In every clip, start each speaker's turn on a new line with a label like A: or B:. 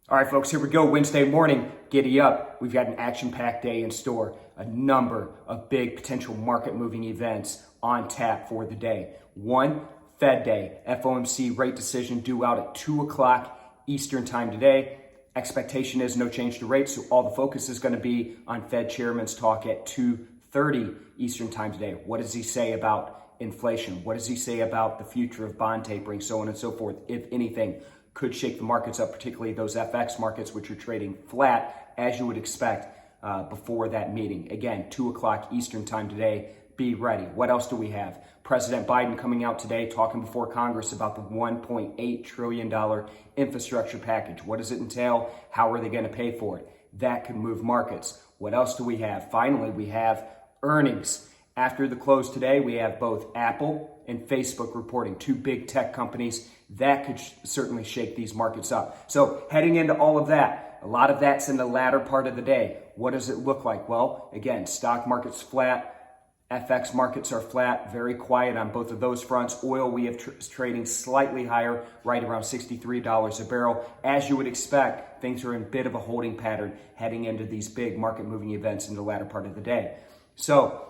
A: All right, folks, here we go. Wednesday morning, giddy up. We've got an action-packed day in store. A number of big potential market-moving events on tap for the day. One, Fed Day. FOMC rate decision due out at 2 o'clock Eastern time today. Expectation is no change to rates, so all the focus is going to be on Fed Chairman's talk at 2:30 Eastern time today. What does he say about inflation? What does he say about the future of bond tapering, so on and so forth, if anything? Could shake the markets up, particularly those FX markets, which are trading flat, as you would expect before that meeting. Again, 2 o'clock Eastern time today. Be ready. What else do we have? President Biden coming out today talking before Congress about the $1.8 trillion infrastructure package. What does it entail? How are they going to pay for it? That could move markets. What else do we have? Finally, we have earnings. After the close today, we have both Apple and Facebook reporting, two big tech companies. That could certainly shake these markets up. So heading into all of that, a lot of that's in the latter part of the day. What does it look like? Well, again, stock market's flat. FX markets are flat, very quiet on both of those fronts. Oil, we have trading slightly higher, right around $63 a barrel. As you would expect, things are in a bit of a holding pattern heading into these big market-moving events in the latter part of the day. So,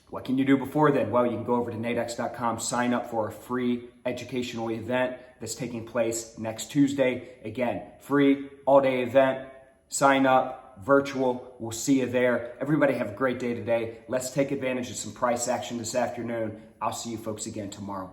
A: what can you do before then? Well, you can go over to Nadex.com, sign up for a free educational event that's taking place next Tuesday. Again, free all-day event. Sign up, virtual. We'll see you there. Everybody have a great day today. Let's take advantage of some price action this afternoon. I'll see you folks again tomorrow.